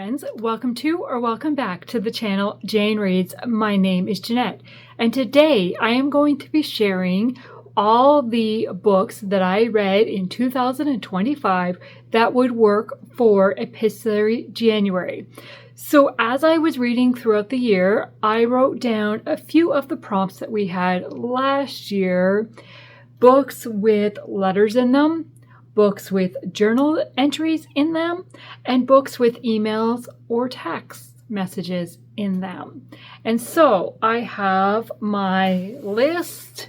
friends, welcome to or welcome back to the channel Jane Reads. My name is Jeanette, and today I am going to be sharing all the books that I read in 2025 that would work for Epistolary January. So as I was reading throughout the year, I wrote down a few of the prompts that we had last year, books with letters in them, books with journal entries in them, and books with emails or text messages in them. And so I have my list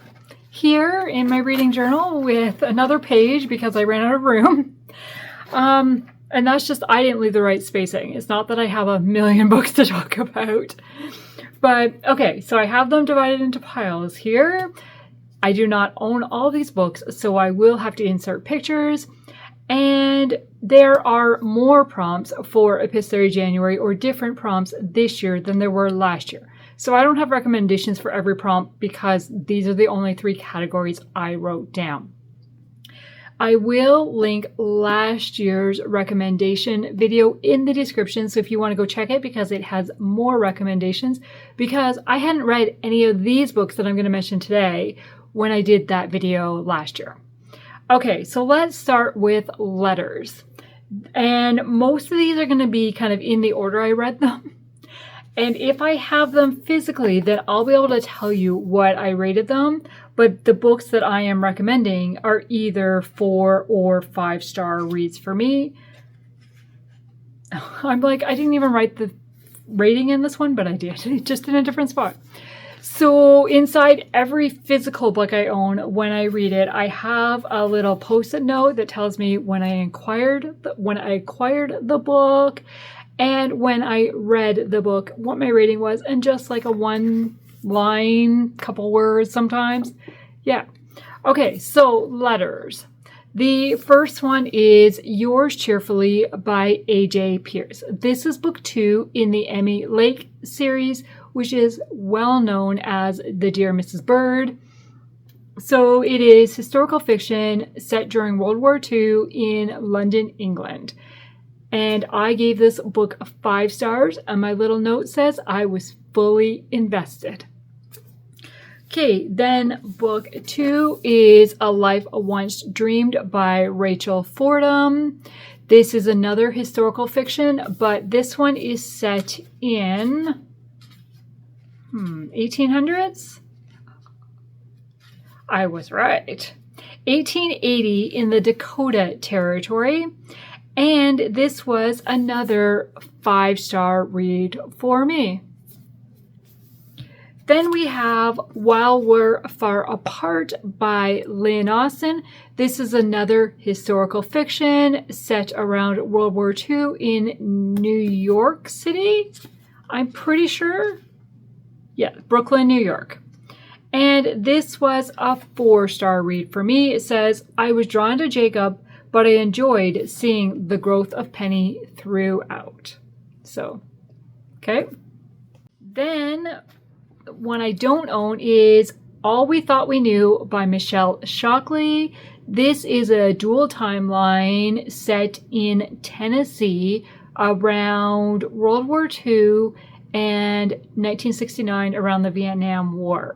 here in my reading journal with another page because I ran out of room. And that's just, I didn't leave the right spacing. It's not that I have a million books to talk about. But okay, so I have them divided into piles here. I do not own all these books, so I will have to insert pictures. And there are more prompts for Epistolary January, or different prompts this year than there were last year. So I don't have recommendations for every prompt because these are the only 3 categories I wrote down. I will link last year's recommendation video in the description, so if you want to go check it, because it has more recommendations, because I hadn't read any of these books that I'm going to mention today when I did that video last year. Okay, so let's start with letters. And most of these are going to be kind of in the order I read them. And if I have them physically, then I'll be able to tell you what I rated them. But the books that I am recommending are either 4 or 5-star reads for me. I'm like, I didn't even write the rating in this one, but I did, just in a different spot. So inside every physical book I own, when I read it, I have a little post-it note that tells me when I acquired the book, and when I read the book, what my rating was, and just like a 1-line, couple words sometimes. Yeah. Okay, so letters. The first one is Yours Cheerfully by A.J. Pearce. This is book 2 in the Emmy Lake series, which is well known as The Dear Mrs. Bird. So it is historical fiction set during World War II in London, England. And I gave this book 5 stars, and my little note says I was fully invested. Okay, then book 2 is A Life Once Dreamed by Rachel Fordham. This is another historical fiction, but this one is set in 1800s? I was right. 1880 in the Dakota Territory. And this was another 5-star read for me. Then we have While We're Far Apart by Lynn. This is another historical fiction set around World War II in New York City. I'm pretty sure. Yeah, Brooklyn, New York. And this was a 4-star read for me. It says, I was drawn to Jacob, but I enjoyed seeing the growth of Penny throughout. So, okay. Then, one I don't own is All We Thought We Knew by Shocklee. This is a dual timeline set in Tennessee around World War II and 1969 around the Vietnam War.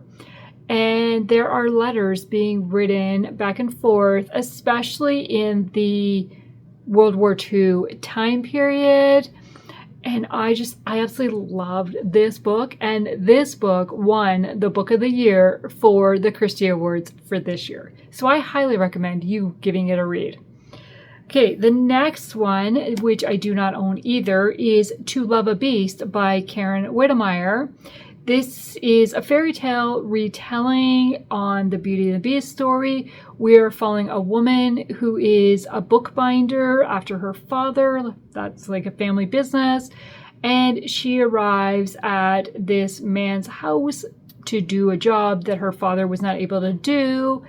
And there are letters being written back and forth, especially in the World War II time period. And I absolutely loved this book. And this book won the Book of the Year for the Christie Awards for this year. So I highly recommend you giving it a read. Okay, the next one, which I do not own either, is To Love a Beast by Witemeyer. This is a fairy tale retelling on the Beauty and the Beast story. We're following a woman who is a bookbinder after her father. That's like a family business. And she arrives at this man's house to do a job that her father was not able to do.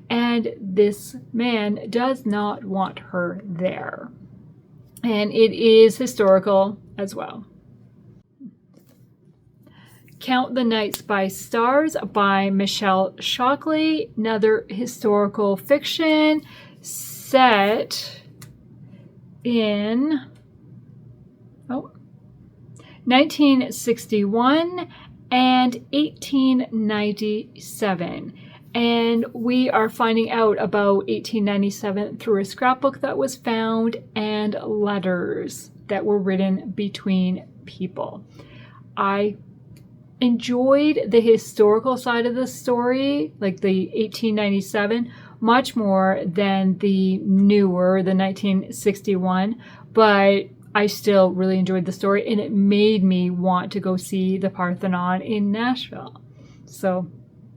And this man does not want her there. And it is historical as well. Count the Nights by Stars by Shocklee, another historical fiction set in 1961, and 1897. And we are finding out about 1897 through a scrapbook that was found and letters that were written between people. I enjoyed the historical side of the story, like the 1897, much more than the newer, the 1961, but I still really enjoyed the story, and it made me want to go see the Parthenon in Nashville. So,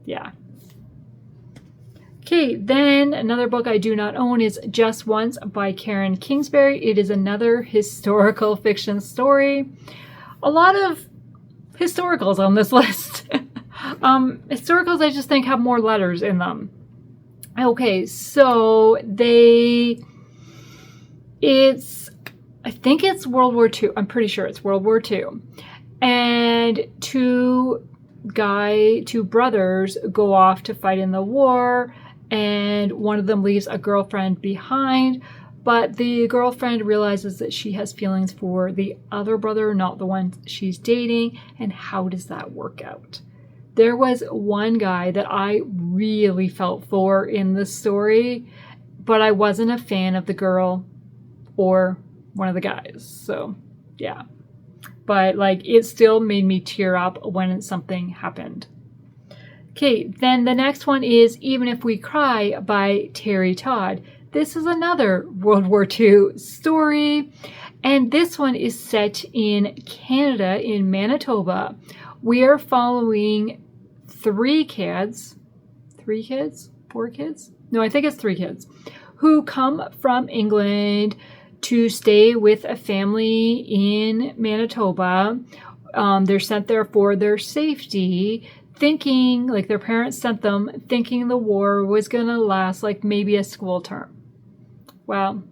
yeah. Okay, then another book I do not own is Just Once by Karen Kingsbury. It is another historical fiction story. A lot of historicals on this list. Historicals I just think have more letters in them. Okay, so I think it's World War II. I'm pretty sure it's World War II. And two brothers go off to fight in the war, and one of them leaves a girlfriend behind, but the girlfriend realizes that she has feelings for the other brother, not the one she's dating, and how does that work out? There was one guy that I really felt for in the story, but I wasn't a fan of the girl or one of the guys, so yeah. But like, it still made me tear up when something happened. Okay, then the next one is Even If We Cry by Terri Todd. This is another World War II story, and this one is set in Canada, in Manitoba. We are following four kids? No, I think it's 3 kids, who come from England to stay with a family in Manitoba. They're sent there for their safety, thinking, like their parents sent them, thinking the war was going to last like maybe a school term. Well,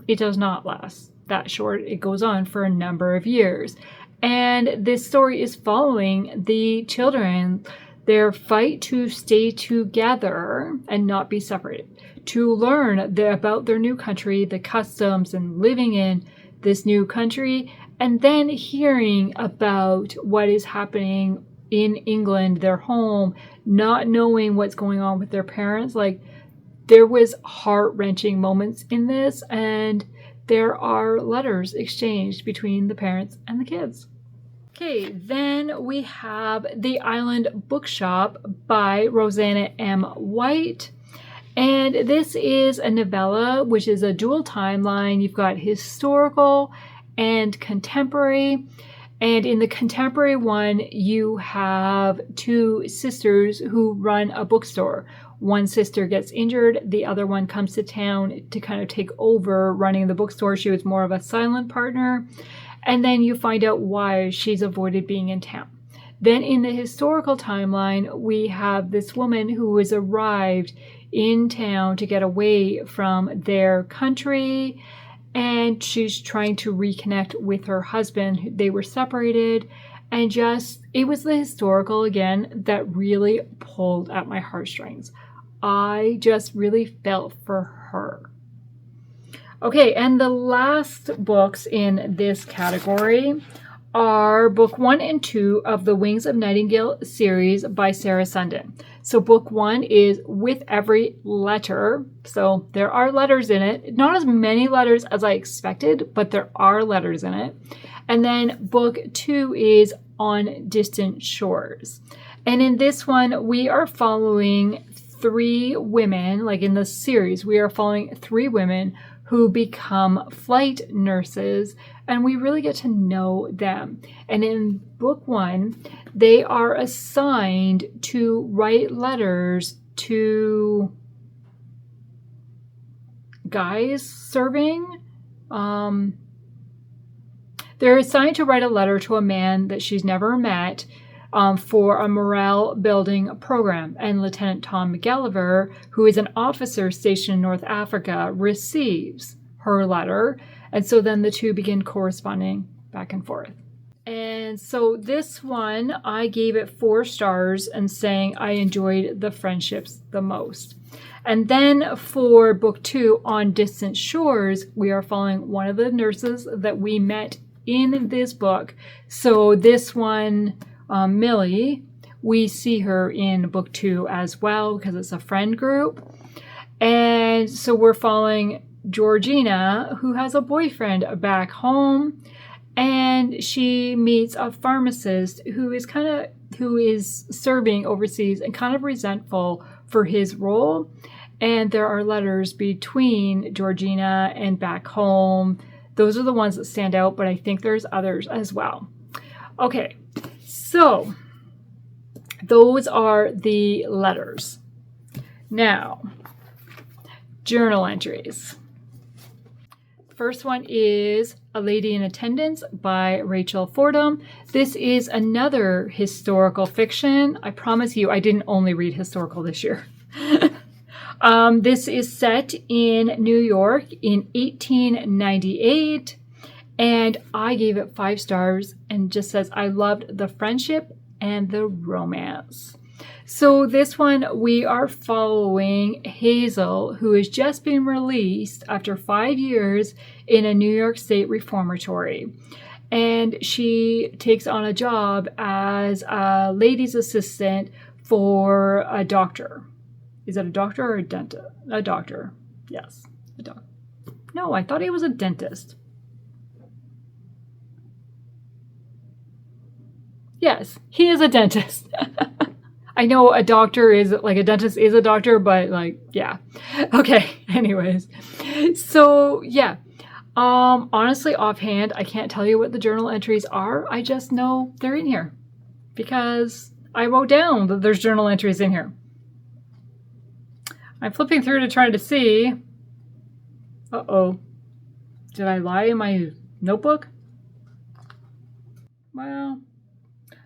it does not last that short. It goes on for a number of years. And this story is following the children, their fight to stay together and not be separated, to learn about their new country, the customs, and living in this new country, and then hearing about what is happening in England, their home, not knowing what's going on with their parents. Like, there was heart-wrenching moments in this, and there are letters exchanged between the parents and the kids. Okay, then we have The Island Bookshop by Rosanna M. White. And this is a novella, which is a dual timeline. You've got historical and contemporary. And in the contemporary one, you have 2 sisters who run a bookstore. One sister gets injured. The other one comes to town to kind of take over running the bookstore. She was more of a silent partner. And then you find out why she's avoided being in town. Then in the historical timeline, we have this woman who has arrived in town to get away from their country, and she's trying to reconnect with her husband. They were separated, and it was the historical again that really pulled at my heartstrings. I just really felt for her. Okay, and the last books in this category are book 1 and 2 of the Wings of Nightingale series by Sarah Sundin. So book 1 is With Every Letter. So there are letters in it. Not as many letters as I expected, but there are letters in it. And then book 2 is On Distant Shores. And in this one, we are following 3 women, like in the series, we are following 3 women who become flight nurses, and we really get to know them. And in book 1, they are assigned to write letters to guys serving. They're assigned to write a letter to a man that she's never met for a morale building program. And Lieutenant Tom McGallivray, who is an officer stationed in North Africa, receives her letter. And so then the two begin corresponding back and forth. And so this one, I gave it 4 stars and saying I enjoyed the friendships the most. And then for book 2, On Distant Shores, we are following one of the nurses that we met in this book. So this one, Millie, we see her in book 2 as well because it's a friend group. And so we're following Georgina, who has a boyfriend back home, and she meets a pharmacist who is serving overseas and kind of resentful for his role. And there are letters between Georgina and back home. Those are the ones that stand out, but I think there's others as well. Okay, so those are the letters. Now, journal entries. First one is A Lady in Attendance by Rachel Fordham. This is another historical fiction. I promise you, I didn't only read historical this year. This is set in New York in 1898, and I gave it 5 stars and just says, I loved the friendship and the romance. So this one, we are following Hazel, who has just been released after 5 years in a New York State reformatory. And she takes on a job as a lady's assistant for a doctor. Is it a doctor or a dentist? A doctor. Yes. A doctor. No, I thought he was a dentist. Yes, he is a dentist. I know a doctor is, like, a dentist is a doctor, but, like, yeah. Okay, anyways. So, yeah. Honestly, offhand, I can't tell you what the journal entries are. I just know they're in here because I wrote down that there's journal entries in here. I'm flipping through to try to see. Uh-oh. Did I lie in my notebook? Well,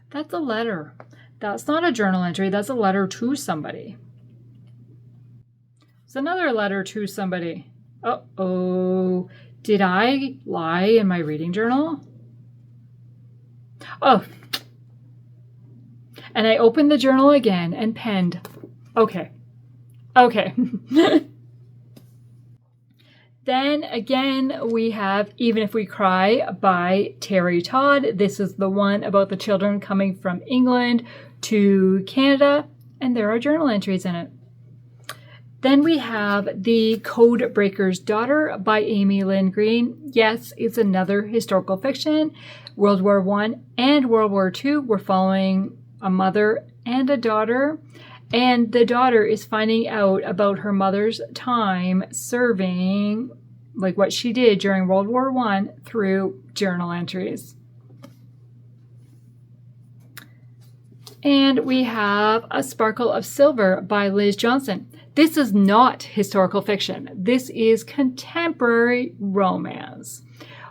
that's a letter. That's not a journal entry. That's a letter to somebody. It's another letter to somebody. Uh-oh. Did I lie in my reading journal? Oh. And I opened the journal again and penned. Okay. Okay. Then again, we have Even If We Cry by Terri Todd. This is the one about the children coming from England to Canada, and there are journal entries in it. Then we have The Codebreaker's Daughter by Amy Lynn Green. Yes, it's another historical fiction. World War I and World War II, we're following a mother and a daughter. And the daughter is finding out about her mother's time serving, like what she did during World War I, through journal entries. And we have A Sparkle of Silver by Liz Johnson. This is not historical fiction. This is contemporary romance.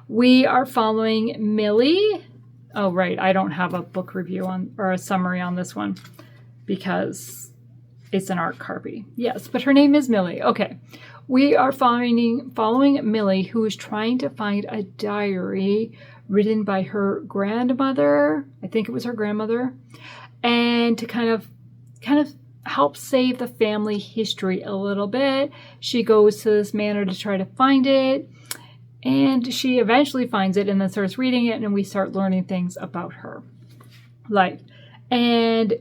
We are following Millie. Oh, right. I don't have a book review on or a summary on this one because it's an art copy. Yes, but her name is Millie. Okay. We are following Millie, who is trying to find a diary written by her grandmother. I think it was her grandmother. And to kind of help save the family history a little bit, she goes to this manor to try to find it. And she eventually finds it and then starts reading it, and we start learning things about her life. And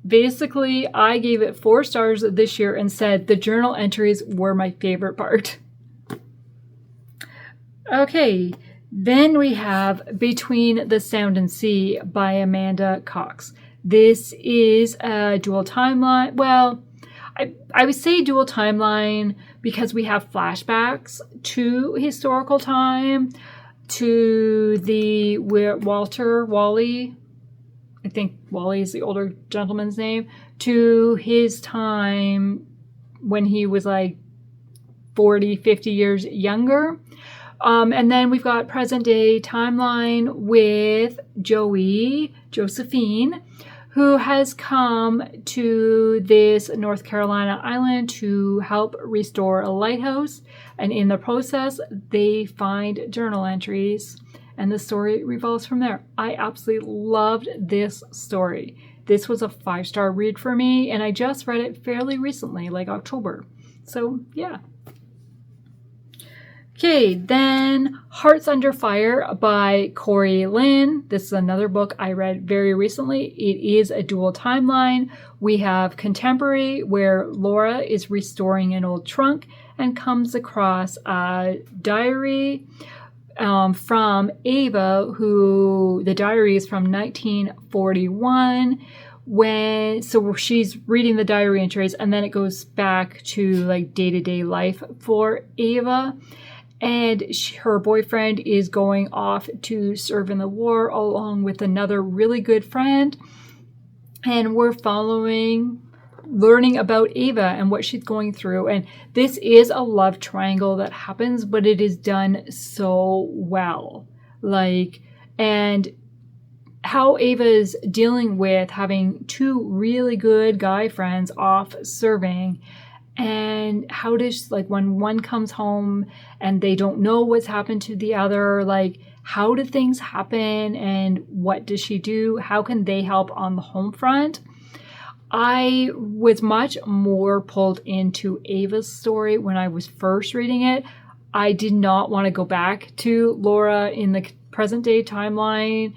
basically, I gave it 4 stars this year and said the journal entries were my favorite part. Okay, then we have Between the Sound and Sea by Amanda Cox. This is a dual timeline. Well, I would say dual timeline because we have flashbacks to historical time, to the Wally, I think Wally is the older gentleman's name, to his time when he was like 40, 50 years younger. And then we've got present day timeline with Josephine, who has come to this North Carolina island to help restore a lighthouse. And in the process, they find journal entries, and the story revolves from there. I absolutely loved this story. This was a 5-star read for me, and I just read it fairly recently, like October. So, yeah. Okay, then Hearts Under Fire by Cori Lynn. This is another book I read very recently. It is a dual timeline. We have contemporary, where Laura is restoring an old trunk and comes across a diary from Ava, who the diary is from 1941. So she's reading the diary entries, and then it goes back to like day-to-day life for Ava. And her boyfriend is going off to serve in the war along with another really good friend. And we're learning about Ava and what she's going through. And this is a love triangle that happens, but it is done so well. And how Ava's dealing with having two really good guy friends off serving. And how does, when one comes home and they don't know what's happened to the other, how do things happen and what does she do? How can they help on the home front? I was much more pulled into Ava's story when I was first reading it. I did not want to go back to Laura in the present day timeline.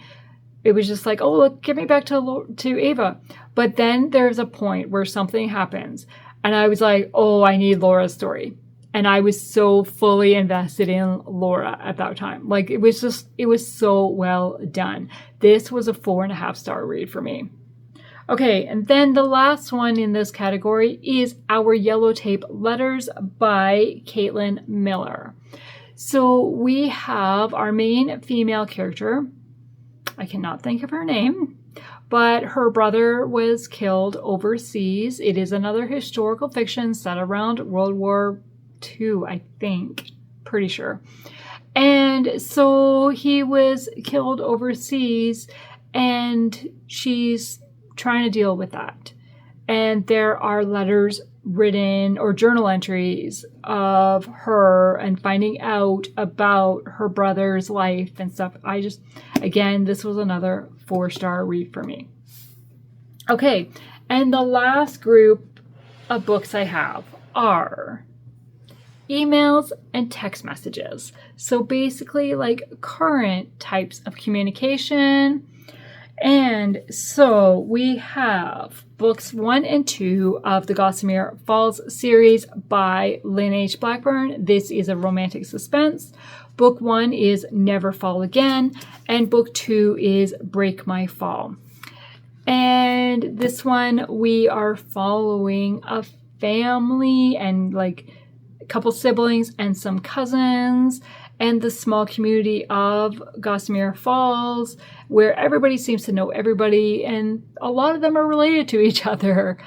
It was just like, oh, look, get me back to Ava. But then there's a point where something happens. And I was like, oh, I need Laura's story. And I was so fully invested in Laura at that time. It was so well done. This was a 4.5-star read for me. Okay, and then the last one in this category is Our Yellow Tape Letters by Caitlin Miller. So we have our main female character. I cannot think of her name. But her brother was killed overseas. It is another historical fiction set around World War II, I think. Pretty sure. And so he was killed overseas, and she's trying to deal with that. And there are letters written or journal entries of her and finding out about her brother's life and stuff. Again, this was another 4-star read for me. Okay, and the last group of books I have are emails and text messages. So basically current types of communication. And so we have books 1 and 2 of the Gossamer Falls series by Lynn H. Blackburn. This is a romantic suspense. Book 1 is Never Fall Again, and book 2 is Break My Fall. And this one, we are following a family and a couple siblings and some cousins and the small community of Gossamer Falls, where everybody seems to know everybody, and a lot of them are related to each other.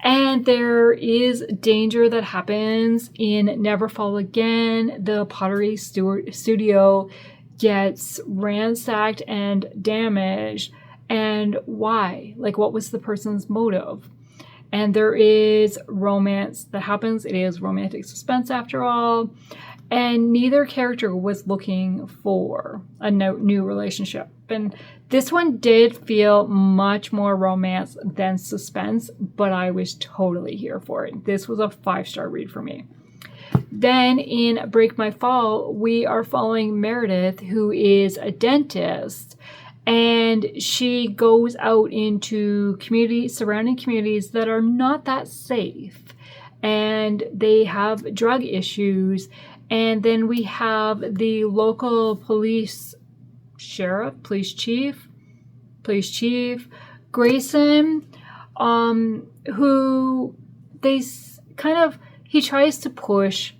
And there is danger that happens in Never Fall Again. The pottery studio gets ransacked and damaged. And why? What was the person's motive? And there is romance that happens. It is romantic suspense after all. And neither character was looking for a new relationship. And this one did feel much more romance than suspense, but I was totally here for it. This was a 5-star read for me. Then in Break My Fall, we are following Meredith, who is a dentist, and she goes out into surrounding communities that are not that safe, and they have drug issues. And then we have the local police chief, Grayson, who he tries to push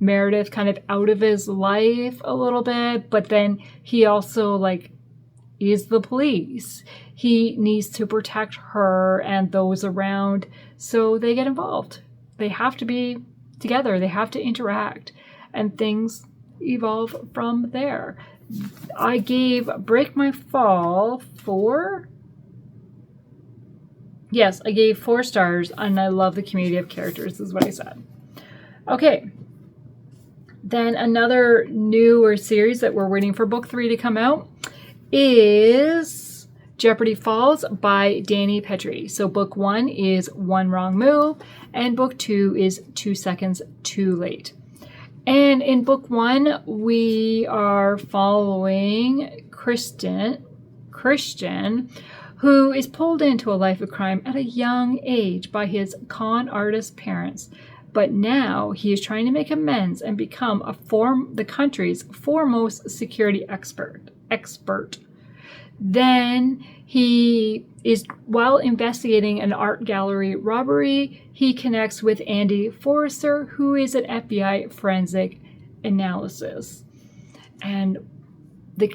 Meredith kind of out of his life a little bit, but then he also is the police. He needs to protect her and those around, so they get involved. They have to be together. They have to interact. And things evolve from there. I gave Break My Fall 4. Yes, I gave 4 stars, and I love the community of characters, is what I said. Okay. Then another newer series that we're waiting for book 3 to come out is Jeopardy Falls by Danny Petrie. So book 1 is One Wrong Move, and book 2 is 2 Seconds Too Late. And in book 1, we are following Christian, who is pulled into a life of crime at a young age by his con artist parents. But now he is trying to make amends and become the country's foremost security expert. Then while investigating an art gallery robbery, he connects with Andy Forrester, who is an FBI forensic analysis. And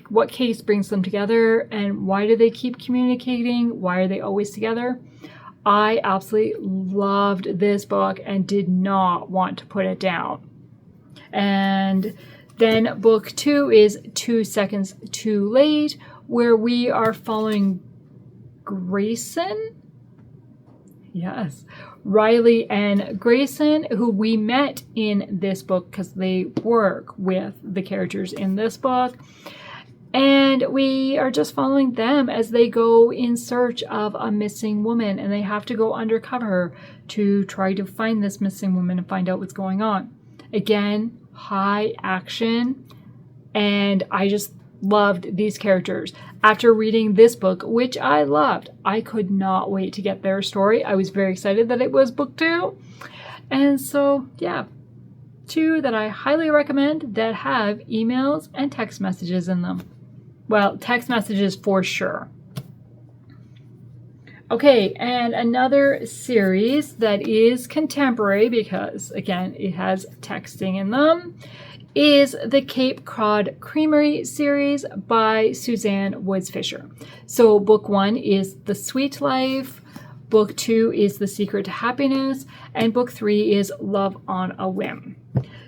what case brings them together, and why do they keep communicating? Why are they always together? I absolutely loved this book and did not want to put it down. And then book 2 is 2 Seconds Too Late, where we are following Grayson. Yes, Riley and Grayson, who we met in this book because they work with the characters in this book. And we are just following them as they go in search of a missing woman, and they have to go undercover to try to find this missing woman and find out what's going on. Again, high action, and I just loved these characters. After reading this book, which I loved, I could not wait to get their story. I was very excited that it was book 2. And so, yeah, 2 that I highly recommend that have emails and text messages in them. Well, text messages for sure. Okay, and another series that is contemporary because, again, it has texting in them, is the Cape Cod Creamery series by Suzanne Woods Fisher. So book 1 is The Sweet Life, book 2 is The Secret to Happiness, and book 3 is Love on a Whim.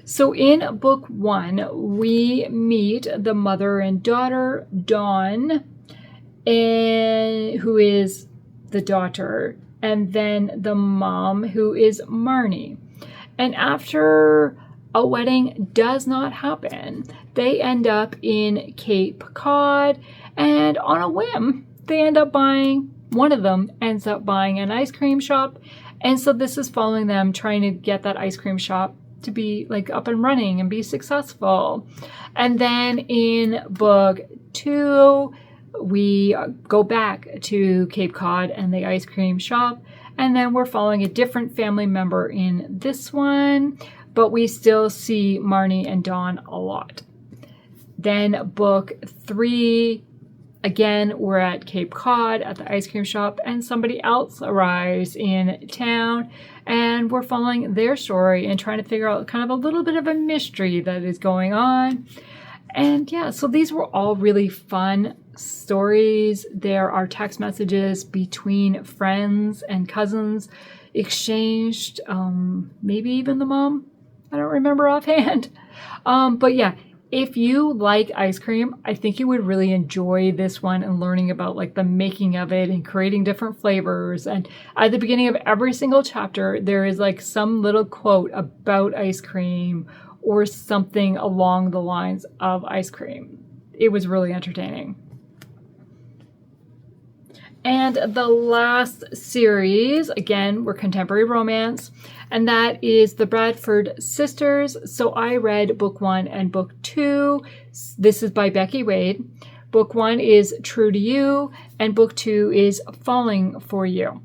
So in book 1, we meet the mother and daughter, Dawn, who is the daughter, and then the mom, who is Marnie. And after a wedding does not happen, they end up in Cape Cod, and on a whim, one of them ends up buying an ice cream shop. And so this is following them trying to get that ice cream shop to be like up and running and be successful. And then in book 2, we go back to Cape Cod and the ice cream shop. And then we're following a different family member in this one, but we still see Marnie and Dawn a lot. Then book 3, again, we're at Cape Cod at the ice cream shop, and somebody else arrives in town, and we're following their story and trying to figure out kind of a little bit of a mystery that is going on. And yeah, so these were all really fun stories. There are text messages between friends and cousins exchanged, maybe even the mom. I don't remember offhand. But yeah, if you like ice cream, I think you would really enjoy this one and learning about like the making of it and creating different flavors. And at the beginning of every single chapter, there is like some little quote about ice cream or something along the lines of ice cream. It was really entertaining. And the last series, again, were contemporary romance, and that is the Bradford Sisters. So I read book 1 and book 2. This is by Becky Wade. Book 1 is True to You, and book 2 is Falling for You.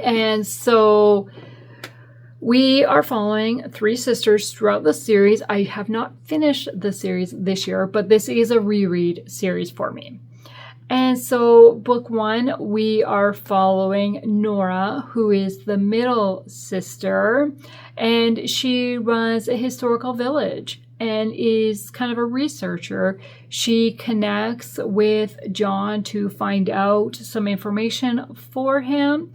And so we are following 3 sisters throughout the series. I have not finished the series this year, but this is a reread series for me. And so book 1, we are following Nora, who is the middle sister, and she runs a historical village and is kind of a researcher. She connects with John to find out some information for him.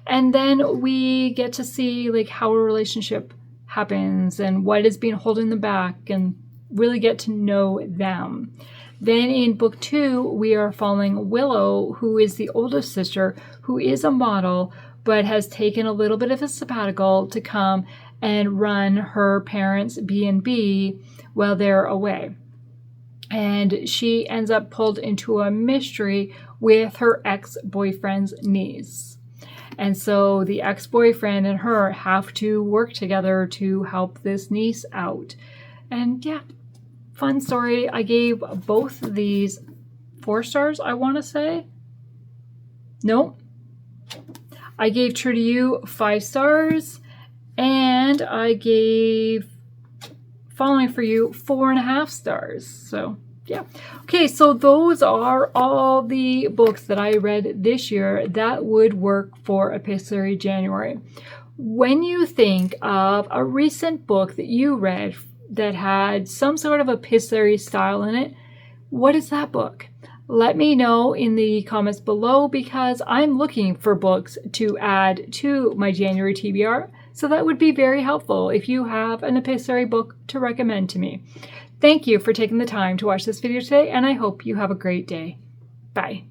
And then we get to see like how a relationship happens and what is being holding them back and really get to know them. Then in book 2, we are following Willow, who is the oldest sister, who is a model, but has taken a little bit of a sabbatical to come and run her parents' B&B while they're away. And she ends up pulled into a mystery with her ex-boyfriend's niece. And so the ex-boyfriend and her have to work together to help this niece out. And yeah, fun story. I gave both of these 4 stars, I want to say. Nope. I gave True to You 5 stars. And I gave Falling for You 4.5 stars. So yeah. Okay, so those are all the books that I read this year that would work for Epistolary January. When you think of a recent book that you read that had some sort of epistolary style in it, what is that book? Let me know in the comments below, because I'm looking for books to add to my January TBR. So that would be very helpful if you have an epistolary book to recommend to me. Thank you for taking the time to watch this video today, and I hope you have a great day. Bye.